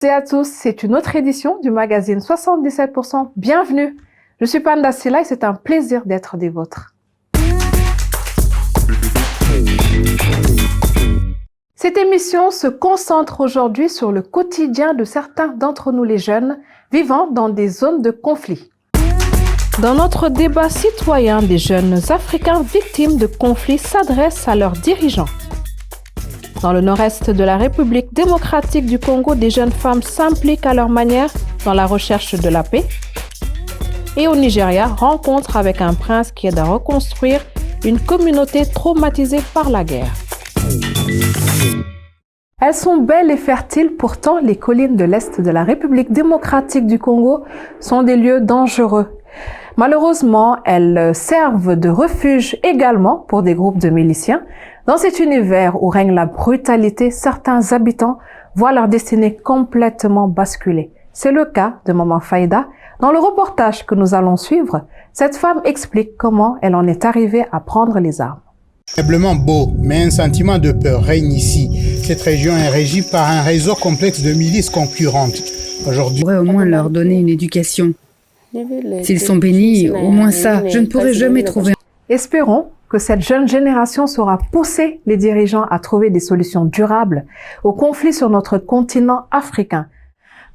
Et à tous, c'est une autre édition du magazine 77%. Bienvenue, je suis Panda Silla et c'est un plaisir d'être des vôtres. Cette émission se concentre aujourd'hui sur le quotidien de certains d'entre nous les jeunes vivant dans des zones de conflit. Dans notre débat citoyen, des jeunes Africains victimes de conflits s'adressent à leurs dirigeants. Dans le nord-est de la République démocratique du Congo, des jeunes femmes s'impliquent à leur manière dans la recherche de la paix. Et au Nigeria, rencontre avec un prince qui aide à reconstruire une communauté traumatisée par la guerre. Elles sont belles et fertiles, pourtant les collines de l'Est de la République démocratique du Congo sont des lieux dangereux. Malheureusement, elles servent de refuge également pour des groupes de miliciens. Dans cet univers où règne la brutalité, certains habitants voient leur destinée complètement basculer. C'est le cas de Maman Faïda. Dans le reportage que nous allons suivre, cette femme explique comment elle en est arrivée à prendre les armes. Faiblement beau, mais un sentiment de peur règne ici. Cette région est régie par un réseau complexe de milices concurrentes. Aujourd'hui, on pourrait au moins leur donner une éducation. S'ils sont bénis, au moins ça, je ne pourrai jamais trouver. Espérons que cette jeune génération saura pousser les dirigeants à trouver des solutions durables aux conflits sur notre continent africain.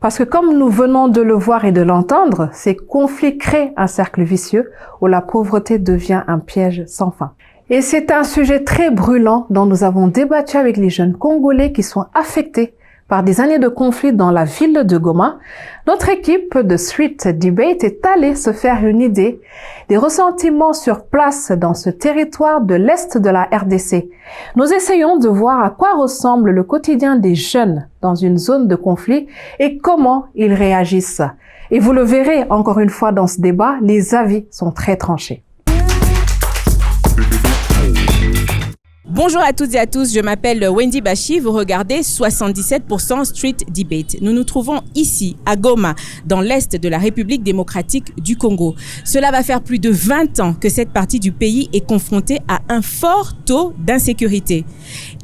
Parce que comme nous venons de le voir et de l'entendre, ces conflits créent un cercle vicieux où la pauvreté devient un piège sans fin. Et c'est un sujet très brûlant dont nous avons débattu avec les jeunes Congolais qui sont affectés par des années de conflits dans la ville de Goma. Notre équipe de Street Debate est allée se faire une idée des ressentiments sur place dans ce territoire de l'Est de la RDC. Nous essayons de voir à quoi ressemble le quotidien des jeunes dans une zone de conflit et comment ils réagissent. Et vous le verrez encore une fois dans ce débat, les avis sont très tranchés. Bonjour à toutes et à tous, je m'appelle Wendy Bachi, vous regardez 77% Street Debate. Nous nous trouvons ici, à Goma, dans l'Est de la République démocratique du Congo. Cela va faire plus de 20 ans que cette partie du pays est confrontée à un fort taux d'insécurité.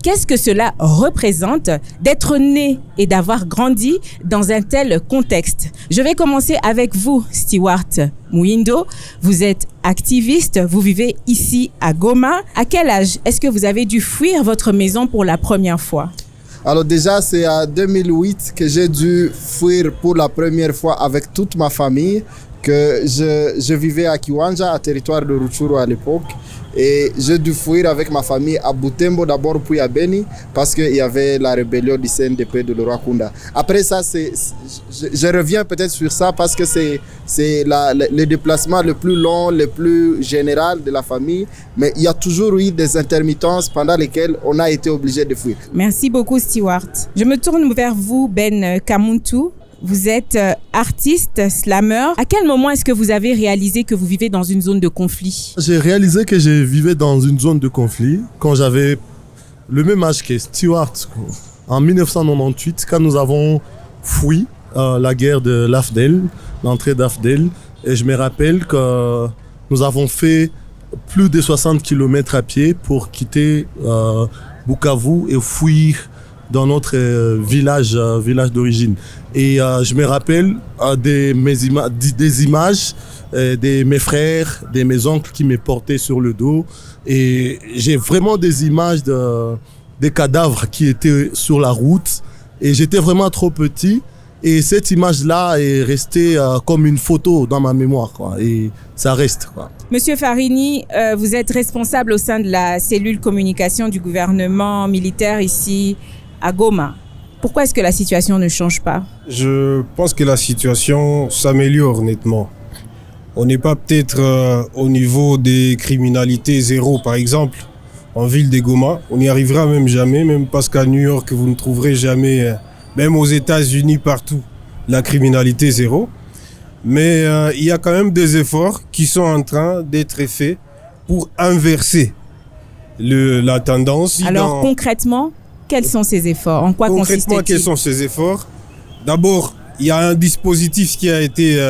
Qu'est-ce que cela représente d'être né et d'avoir grandi dans un tel contexte? Je vais commencer avec vous, Stewart Mouindo. Vous êtes activiste, vous vivez ici à Goma. À quel âge est-ce que vous avez dû fuir votre maison pour la première fois? Alors déjà, c'est en 2008 que j'ai dû fuir pour la première fois avec toute ma famille, que je vivais à Kiwanja, à territoire de Rutshuru à l'époque. Et j'ai dû fuir avec ma famille à Butembo d'abord, puis à Beni, parce qu'il y avait la rébellion du CNDP de Laurent Kunda. Après ça, je reviens peut-être sur ça parce que c'est le déplacement le plus long, le plus général de la famille. Mais il y a toujours eu des intermittences pendant lesquelles on a été obligé de fuir. Merci beaucoup, Stewart. Je me tourne vers vous, Ben Kamuntu. Vous êtes artiste, slammer. À quel moment est-ce que vous avez réalisé que vous vivez dans une zone de conflit? J'ai réalisé que je vivais dans une zone de conflit quand j'avais le même âge que Stewart. En 1998, quand nous avons fui la guerre de l'Afdel, l'entrée d'Afdel. Et je me rappelle que nous avons fait plus de 60 km à pied pour quitter Bukavu et fuir dans notre village d'origine. Et je me rappelle des images de mes frères, de mes oncles qui me portaient sur le dos. Et j'ai vraiment des images des cadavres qui étaient sur la route. Et j'étais vraiment trop petit. Et cette image-là est restée comme une photo dans ma mémoire, quoi. Et ça reste, quoi. Monsieur Farini, vous êtes responsable au sein de la cellule communication du gouvernement militaire ici à Goma. Pourquoi est-ce que la situation ne change pas? Je pense que la situation s'améliore nettement. On n'est pas peut-être au niveau des criminalités zéro, par exemple, en ville de Goma. On n'y arrivera même jamais, même parce qu'à New York, vous ne trouverez jamais, même aux États-Unis, partout, la criminalité zéro. Mais il y a quand même des efforts qui sont en train d'être faits pour inverser la tendance. Alors concrètement, quels sont ces efforts? En quoi consistent-ils? Concrètement, quels sont ces efforts? D'abord, il y a un dispositif qui a été,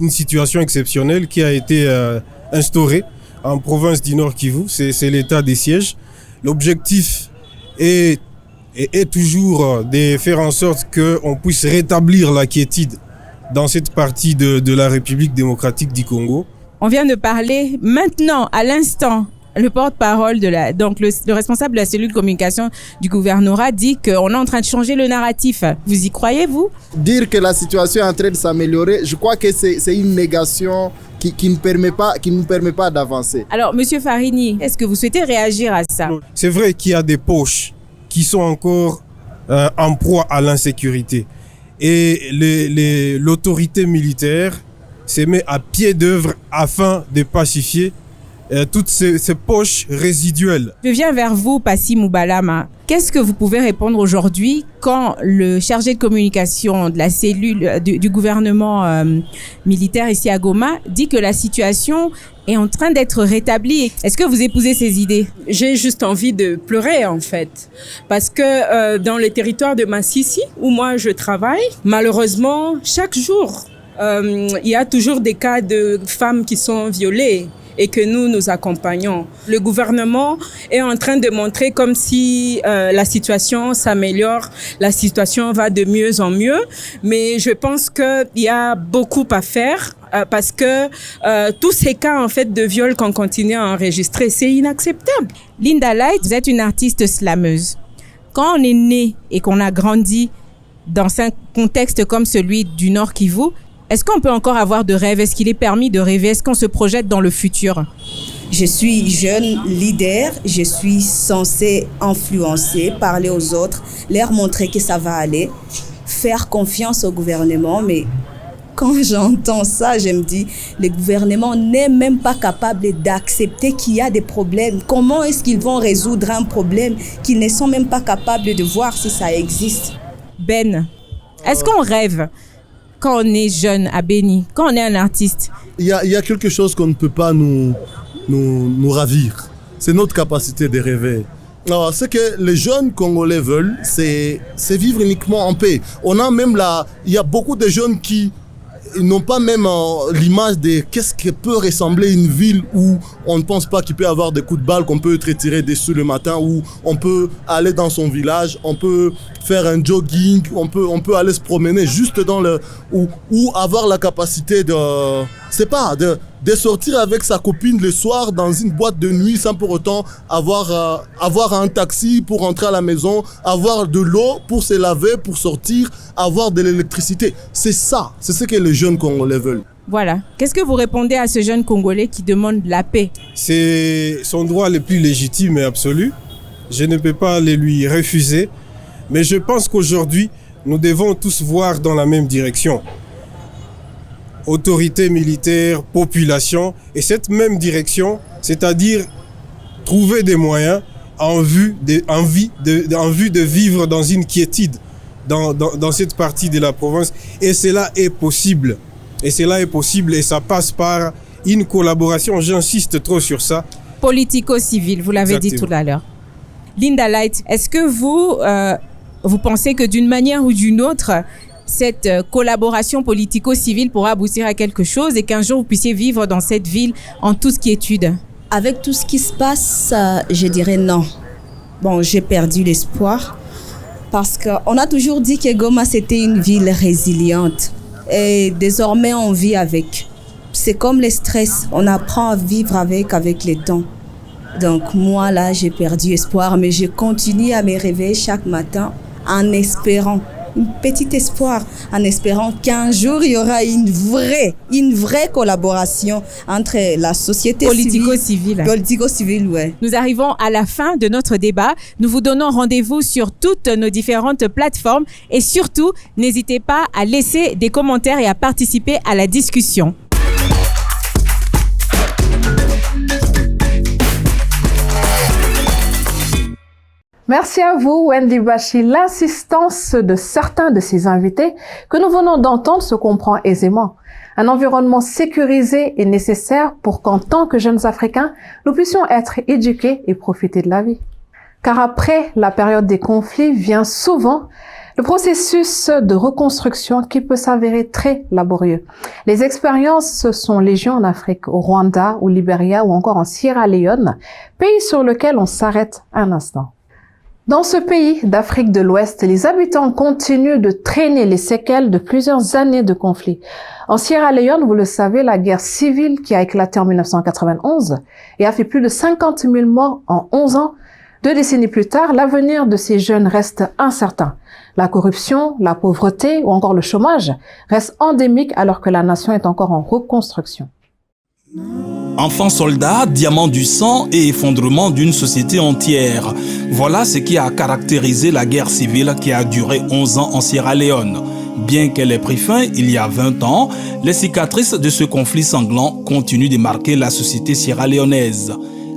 une situation exceptionnelle qui a été instaurée en province du Nord Kivu. C'est l'état des sièges. L'objectif est est toujours de faire en sorte qu'on puisse rétablir la quiétude dans cette partie de la République démocratique du Congo. On vient de parler maintenant, à l'instant, le porte-parole donc le responsable de la cellule de communication du gouvernorat dit qu'on est en train de changer le narratif. Vous y croyez, vous? Dire que la situation est en train de s'améliorer, je crois que c'est une négation qui ne permet pas d'avancer. Alors, Monsieur Farini, est-ce que vous souhaitez réagir à ça? C'est vrai qu'il y a des poches qui sont encore en proie à l'insécurité. Et l'autorité militaire se met à pied d'œuvre afin de pacifier toutes ces poches résiduelles. Je viens vers vous, Passy Moubalama. Qu'est-ce que vous pouvez répondre aujourd'hui quand le chargé de communication de la cellule du gouvernement militaire ici à Goma dit que la situation est en train d'être rétablie? Est-ce que vous épousez ces idées? J'ai juste envie de pleurer en fait. Parce que dans les territoires de Massissi, où moi je travaille, malheureusement, chaque jour, il y a toujours des cas de femmes qui sont violées et que nous accompagnons. Le gouvernement est en train de montrer comme si la situation s'améliore, la situation va de mieux en mieux, mais je pense qu'il y a beaucoup à faire parce que tous ces cas en fait de viol qu'on continue à enregistrer, c'est inacceptable. Linda Light, vous êtes une artiste slameuse. Quand on est né et qu'on a grandi dans un contexte comme celui du Nord Kivu, est-ce qu'on peut encore avoir de rêves? Est-ce qu'il est permis de rêver? Est-ce qu'on se projette dans le futur? Je suis jeune leader, je suis censée influencer, parler aux autres, leur montrer que ça va aller, faire confiance au gouvernement. Mais quand j'entends ça, je me dis, le gouvernement n'est même pas capable d'accepter qu'il y a des problèmes. Comment est-ce qu'ils vont résoudre un problème qu'ils ne sont même pas capables de voir si ça existe? Ben, est-ce qu'on rêve quand on est jeune à Béni, quand on est un artiste? Il y a quelque chose qu'on ne peut pas nous ravir. C'est notre capacité de rêver. Alors, ce que les jeunes Congolais veulent, c'est vivre uniquement en paix. Il y a beaucoup de jeunes qui n'ont pas même l'image de qu'est-ce que peut ressembler une ville où on ne pense pas qu'il peut y avoir des coups de balle, qu'on peut être tiré dessus le matin, où on peut aller dans son village, on peut faire un jogging, on peut aller se promener juste dans ou avoir la capacité de sortir avec sa copine le soir dans une boîte de nuit sans pour autant avoir un taxi pour rentrer à la maison, avoir de l'eau pour se laver, pour sortir, avoir de l'électricité. C'est ça, c'est ce que les jeunes Congolais veulent. Voilà. Qu'est-ce que vous répondez à ce jeune Congolais qui demande la paix? C'est son droit le plus légitime et absolu. Je ne peux pas le lui refuser. Mais je pense qu'aujourd'hui, nous devons tous voir dans la même direction. Autorité militaire, population, et cette même direction, c'est-à-dire trouver des moyens en vue de vivre dans une quiétude dans cette partie de la province. Et cela est possible. Et ça passe par une collaboration, j'insiste trop sur ça. Politico-civil, vous l'avez dit tout à l'heure. Linda Light, est-ce que vous pensez que d'une manière ou d'une autre, cette collaboration politico-civile pourra aboutir à quelque chose et qu'un jour vous puissiez vivre dans cette ville en toute quiétude? Avec tout ce qui se passe, je dirais non. Bon, j'ai perdu l'espoir parce qu'on a toujours dit que Goma c'était une ville résiliente et désormais on vit avec. C'est comme le stress, on apprend à vivre avec les temps. Donc moi là j'ai perdu espoir, mais je continue à me réveiller chaque matin en espérant, un petit espoir, en espérant qu'un jour il y aura une vraie collaboration entre la société politico-civile, ouais. Nous arrivons à la fin de notre débat. Nous vous donnons rendez-vous sur toutes nos différentes plateformes et surtout, n'hésitez pas à laisser des commentaires et à participer à la discussion. Merci à vous, Wendy Bashi. L'insistance de certains de ces invités que nous venons d'entendre se comprend aisément. Un environnement sécurisé est nécessaire pour qu'en tant que jeunes Africains, nous puissions être éduqués et profiter de la vie. Car après la période des conflits vient souvent le processus de reconstruction qui peut s'avérer très laborieux. Les expériences sont légion en Afrique, au Rwanda, au Libéria ou encore en Sierra Leone, pays sur lequel on s'arrête un instant. Dans ce pays d'Afrique de l'Ouest, les habitants continuent de traîner les séquelles de plusieurs années de conflits. En Sierra Leone, vous le savez, la guerre civile qui a éclaté en 1991 et a fait plus de 50 000 morts en 11 ans, 2 décennies plus tard, l'avenir de ces jeunes reste incertain. La corruption, la pauvreté ou encore le chômage restent endémiques alors que la nation est encore en reconstruction. Enfants soldats, diamant du sang et effondrement d'une société entière. Voilà ce qui a caractérisé la guerre civile qui a duré 11 ans en Sierra Leone. Bien qu'elle ait pris fin il y a 20 ans, les cicatrices de ce conflit sanglant continuent de marquer la société sierra-léonaise.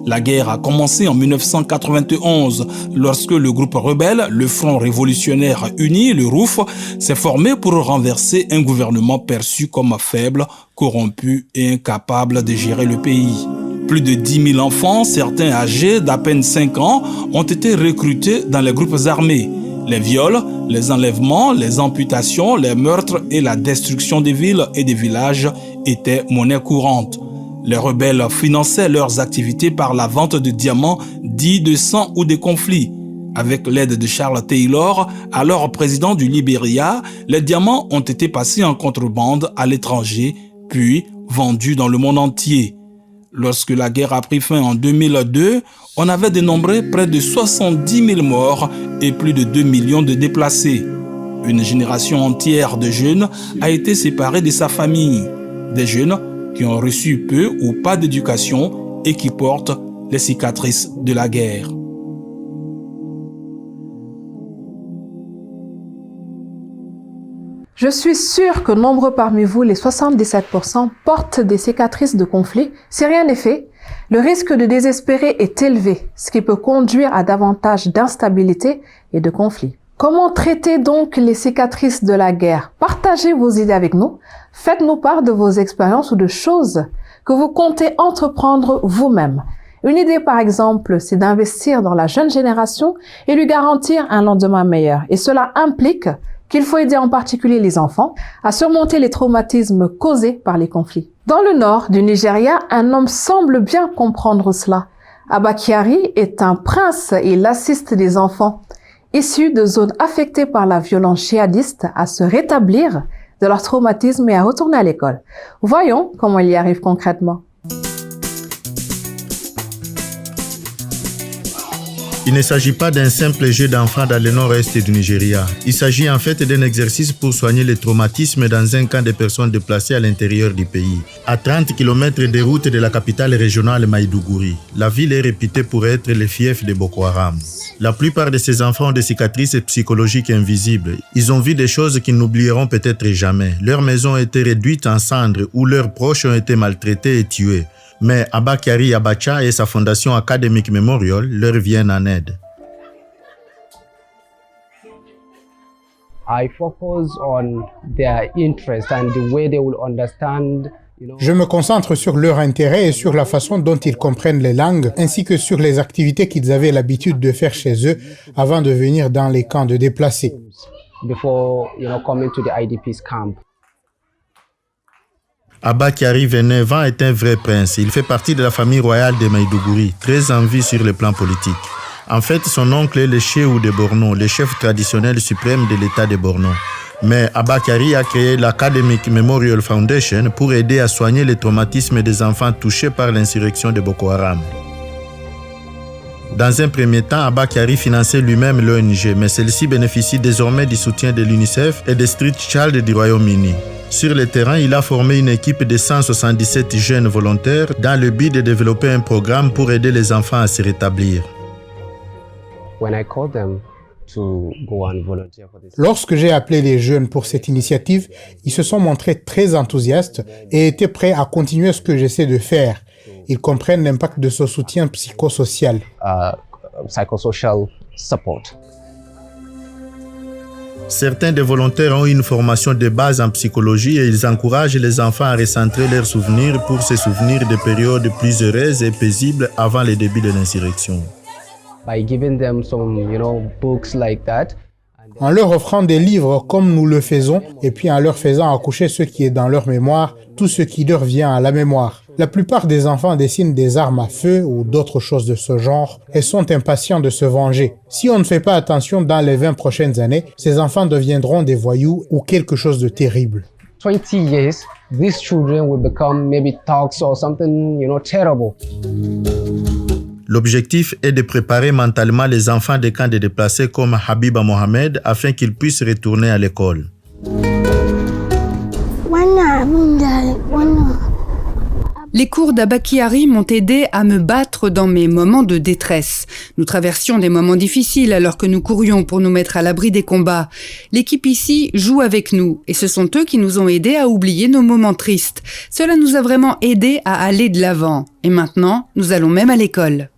La guerre a commencé en 1991 lorsque le groupe rebelle, le Front révolutionnaire uni, le ROUF, s'est formé pour renverser un gouvernement perçu comme faible, corrompu et incapable de gérer le pays. Plus de 10 000 enfants, certains âgés d'à peine 5 ans, ont été recrutés dans les groupes armés. Les viols, les enlèvements, les amputations, les meurtres et la destruction des villes et des villages étaient monnaie courante. Les rebelles finançaient leurs activités par la vente de diamants dits de sang ou de conflits. Avec l'aide de Charles Taylor, alors président du Libéria, les diamants ont été passés en contrebande à l'étranger, puis vendus dans le monde entier. Lorsque la guerre a pris fin en 2002, on avait dénombré près de 70 000 morts et plus de 2 millions de déplacés. Une génération entière de jeunes a été séparée de sa famille. Des jeunes qui ont reçu peu ou pas d'éducation et qui portent les cicatrices de la guerre. Je suis sûre que nombreux parmi vous, les 77%, portent des cicatrices de conflit. Si rien n'est fait, le risque de désespérer est élevé, ce qui peut conduire à davantage d'instabilité et de conflits. Comment traiter donc les cicatrices de la guerre? Partagez vos idées avec nous. Faites-nous part de vos expériences ou de choses que vous comptez entreprendre vous-même. Une idée, par exemple, c'est d'investir dans la jeune génération et lui garantir un lendemain meilleur. Et cela implique qu'il faut aider en particulier les enfants à surmonter les traumatismes causés par les conflits. Dans le nord du Nigeria, un homme semble bien comprendre cela. Abba Kyari est un prince et il assiste des enfants issus de zones affectées par la violence djihadiste à se rétablir de leur traumatisme et à retourner à l'école. Voyons comment il y arrive concrètement. Il ne s'agit pas d'un simple jeu d'enfants dans le nord-est du Nigeria. Il s'agit en fait d'un exercice pour soigner les traumatismes dans un camp de personnes déplacées à l'intérieur du pays. À 30 km de route de la capitale régionale Maïdougouri, la ville est réputée pour être le fief de Boko Haram. La plupart de ces enfants ont des cicatrices psychologiques invisibles. Ils ont vu des choses qu'ils n'oublieront peut-être jamais. Leurs maisons ont été réduites en cendres ou leurs proches ont été maltraités et tués. Mais Abba Kyari Abacha et sa fondation Academic Memorial leur viennent en aide. I focus on their interest and the way they will understand. Je me concentre sur leur intérêt et sur la façon dont ils comprennent les langues, ainsi que sur les activités qu'ils avaient l'habitude de faire chez eux avant de venir dans les camps de déplacés. Before, coming to the IDP's camp. Abba Kyari Veneva est un vrai prince. Il fait partie de la famille royale de Maïdougouri, très en vue sur le plan politique. En fait, son oncle est le Shehu de Borno, le chef traditionnel suprême de l'État de Borno. Mais Abba Kyari a créé l'Academic Memorial Foundation pour aider à soigner les traumatismes des enfants touchés par l'insurrection de Boko Haram. Dans un premier temps, Abba Kyari finançait lui-même l'ONG, mais celle-ci bénéficie désormais du soutien de l'UNICEF et de Street Child du Royaume-Uni. Sur le terrain, il a formé une équipe de 177 jeunes volontaires dans le but de développer un programme pour aider les enfants à se rétablir. Lorsque j'ai appelé les jeunes pour cette initiative, ils se sont montrés très enthousiastes et étaient prêts à continuer ce que j'essaie de faire. Ils comprennent l'impact de ce soutien psychosocial. Psychosocial support. Certains des volontaires ont une formation de base en psychologie et ils encouragent les enfants à recentrer leurs souvenirs pour se souvenir des périodes plus heureuses et paisibles avant le début de l'insurrection. en leur offrant des livres comme nous le faisons et puis en leur faisant accoucher ce qui est dans leur mémoire, tout ce qui leur vient à la mémoire. La plupart des enfants dessinent des armes à feu ou d'autres choses de ce genre et sont impatients de se venger. Si on ne fait pas attention dans les 20 prochaines années, ces enfants deviendront des voyous ou quelque chose de terrible. 20 years, these children will become maybe thugs or something, terrible. L'objectif est de préparer mentalement les enfants des camps de déplacés comme Habiba Mohamed afin qu'ils puissent retourner à l'école. Les cours d'Abakiari m'ont aidé à me battre dans mes moments de détresse. Nous traversions des moments difficiles alors que nous courions pour nous mettre à l'abri des combats. L'équipe ici joue avec nous et ce sont eux qui nous ont aidés à oublier nos moments tristes. Cela nous a vraiment aidés à aller de l'avant. Et maintenant, nous allons même à l'école.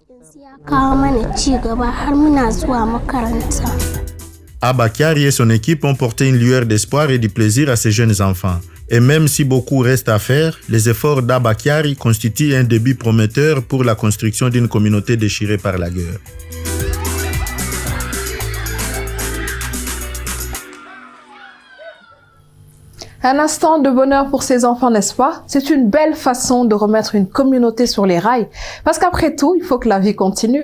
Abakiari et son équipe ont porté une lueur d'espoir et du plaisir à ces jeunes enfants. Et même si beaucoup reste à faire, les efforts d'Abakiari constituent un début prometteur pour la construction d'une communauté déchirée par la guerre. Un instant de bonheur pour ces enfants, n'est-ce pas? C'est une belle façon de remettre une communauté sur les rails. Parce qu'après tout, il faut que la vie continue.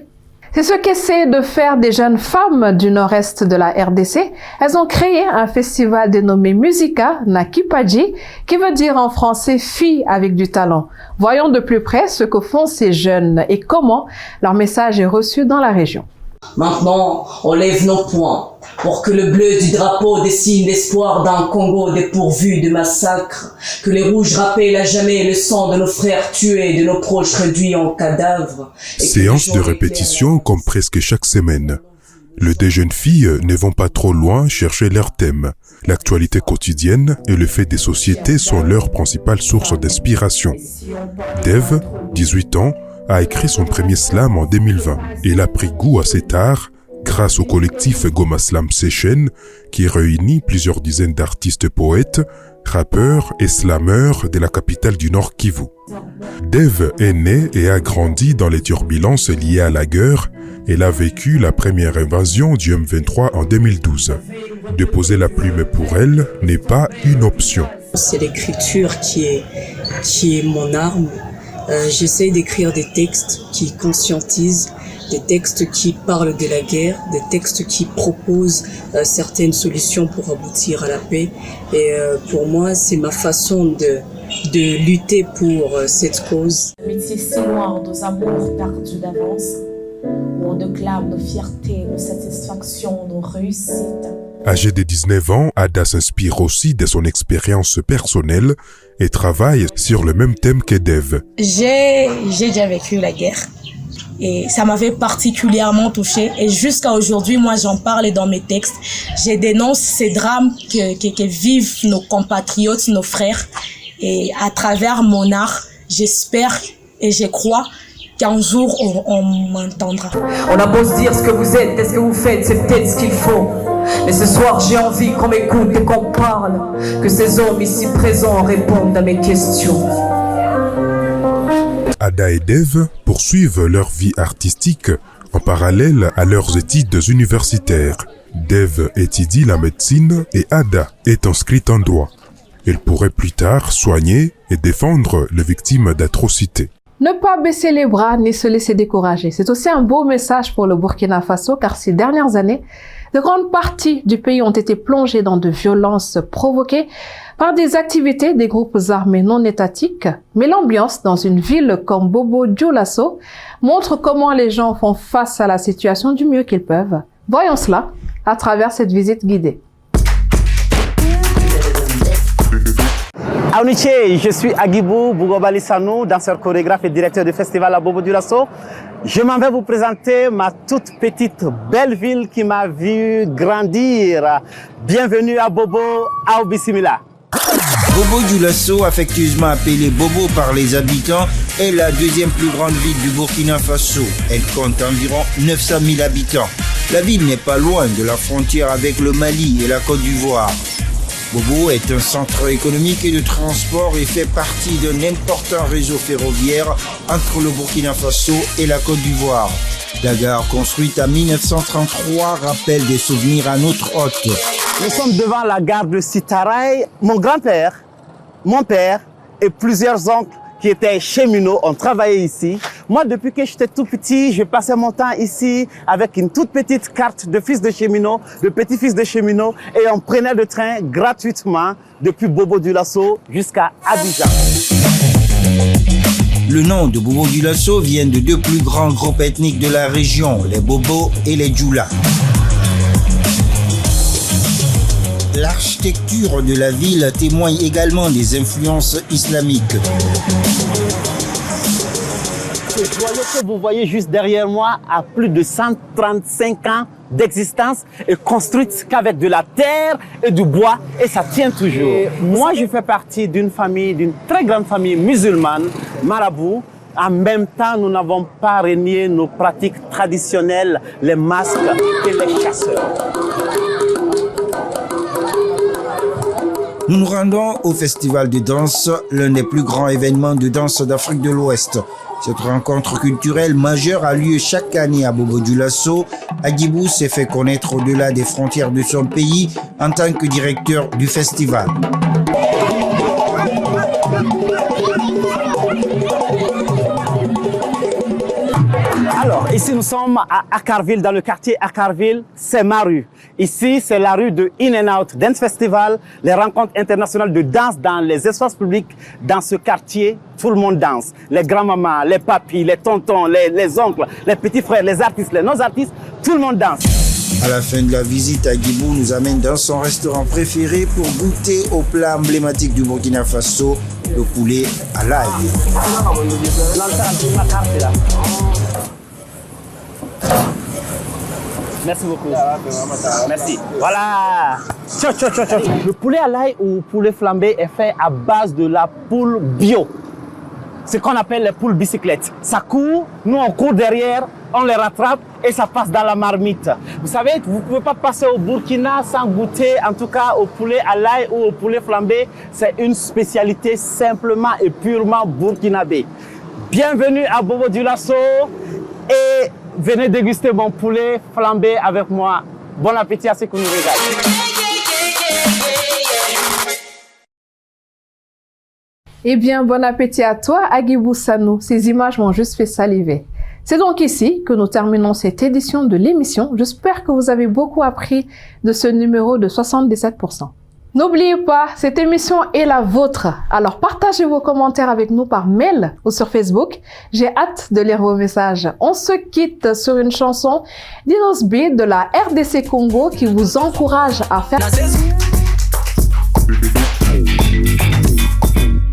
C'est ce qu'essaient de faire des jeunes femmes du nord-est de la RDC. Elles ont créé un festival dénommé Musica Nakipaji, qui veut dire en français « filles avec du talent ». Voyons de plus près ce que font ces jeunes et comment leur message est reçu dans la région. Maintenant, on lève nos poings pour que le bleu du drapeau dessine l'espoir d'un Congo dépourvu de massacres, que les rouges rappellent à jamais le sang de nos frères tués, de nos proches réduits en cadavres. Séance de répétition comme presque chaque semaine. Les jeunes filles ne vont pas trop loin chercher leur thème. L'actualité quotidienne et le fait des sociétés sont leurs principales sources d'inspiration. Dev, 18 ans, a écrit son premier slam en 2020. Il a pris goût à cet art grâce au collectif Goma Slam Session qui réunit plusieurs dizaines d'artistes poètes, rappeurs et slammeurs de la capitale du Nord Kivu. Dev est né et a grandi dans les turbulences liées à la guerre. Elle a vécu la première invasion du M23 en 2012. Déposer la plume pour elle n'est pas une option. C'est l'écriture qui est mon arme. J'essaie d'écrire des textes qui conscientisent, des textes qui parlent de la guerre, des textes qui proposent certaines solutions pour aboutir à la paix. Et pour moi, c'est ma façon de lutter pour cette cause. Métier si noir, nos amours perdus d'avance, où on déclame nos fiertés, nos satisfactions, nos réussites. Âgée de 19 ans, Ada s'inspire aussi de son expérience personnelle et travaille sur le même thème que Dev. J'ai déjà vécu la guerre et ça m'avait particulièrement touchée et jusqu'à aujourd'hui, moi j'en parle dans mes textes. Je dénonce ces drames que vivent nos compatriotes, nos frères et à travers mon art, j'espère et je crois qu'un jour on m'entendra. On a beau se dire ce que vous êtes et ce que vous faites, c'est peut-être ce qu'il faut. Mais ce soir j'ai envie qu'on m'écoute et qu'on parle, que ces hommes ici présents répondent à mes questions. Ada et Dev poursuivent leur vie artistique en parallèle à leurs études universitaires. Dev étudie la médecine et Ada est inscrite en droit. Elle pourrait plus tard soigner et défendre les victimes d'atrocités. Ne pas baisser les bras ni se laisser décourager. C'est aussi un beau message pour le Burkina Faso car ces dernières années, de grandes parties du pays ont été plongées dans de violences provoquées par des activités des groupes armés non étatiques. Mais l'ambiance dans une ville comme Bobo Dioulasso montre comment les gens font face à la situation du mieux qu'ils peuvent. Voyons cela à travers cette visite guidée. Aouniché, je suis Agibou Bougobalissanou, danseur chorégraphe et directeur du festival à Bobo Dioulasso. Je m'en vais vous présenter ma toute petite belle ville qui m'a vu grandir. Bienvenue à Bobo Aobissimila. Bobo Dioulasso, affectueusement appelée Bobo par les habitants, est la deuxième plus grande ville du Burkina Faso. Elle compte environ 900 000 habitants. La ville n'est pas loin de la frontière avec le Mali et la Côte d'Ivoire. Bobo est un centre économique et de transport et fait partie d'un important réseau ferroviaire entre le Burkina Faso et la Côte d'Ivoire. La gare construite en 1933 rappelle des souvenirs à notre hôte. Nous sommes devant la gare de Sitaray. Mon grand-père, mon père et plusieurs oncles qui étaient cheminots ont travaillé ici. Moi, depuis que j'étais tout petit, je passais mon temps ici avec une toute petite carte de fils de cheminot, de petit-fils de cheminot, et on prenait le train gratuitement depuis Bobo-Dioulasso jusqu'à Abidjan. Le nom de Bobo-Dioulasso vient de deux plus grands groupes ethniques de la région, les Bobo et les Djoula. L'architecture de la ville témoigne également des influences islamiques. Ce joyau que vous voyez juste derrière moi a plus de 135 ans d'existence et construite qu'avec de la terre et du bois, et ça tient toujours. Et moi, je fais partie d'une famille, d'une très grande famille musulmane, marabout. En même temps, nous n'avons pas renié nos pratiques traditionnelles, les masques et les chasseurs. Nous nous rendons au festival de danse, l'un des plus grands événements de danse d'Afrique de l'Ouest. Cette rencontre culturelle majeure a lieu chaque année à Bobo-Dioulasso. Agibou s'est fait connaître au-delà des frontières de son pays en tant que directeur du festival. Alors, ici nous sommes à Akarville, dans le quartier Akarville, c'est ma rue. Ici, c'est la rue de In and Out Dance Festival, les rencontres internationales de danse dans les espaces publics. Dans ce quartier, tout le monde danse. Les grands-mamans, les papis, les tontons, les oncles, les petits frères, les artistes, les non-artistes, tout le monde danse. À la fin de la visite, Agibou nous amène dans son restaurant préféré pour goûter au plat emblématique du Burkina Faso, le poulet à l'ail. Merci beaucoup. Merci. Voilà. Le poulet à l'ail ou poulet flambé est fait à base de la poule bio. Ce qu'on appelle les poules bicyclettes. Ça court, nous on court derrière, on les rattrape et ça passe dans la marmite. Vous savez, vous ne pouvez pas passer au Burkina sans goûter, en tout cas au poulet à l'ail ou au poulet flambé. C'est une spécialité simplement et purement burkinabé. Bienvenue à Bobo-Dioulasso et venez déguster mon poulet flambé avec moi. Bon appétit à ceux qui nous regardent. Eh bien, bon appétit à toi, Agibou Sanou. Ces images m'ont juste fait saliver. C'est donc ici que nous terminons cette édition de l'émission. J'espère que vous avez beaucoup appris de ce numéro de 77%. N'oubliez pas, cette émission est la vôtre. Alors partagez vos commentaires avec nous par mail ou sur Facebook. J'ai hâte de lire vos messages. On se quitte sur une chanson d'Inos B de la RDC Congo qui vous encourage à faire...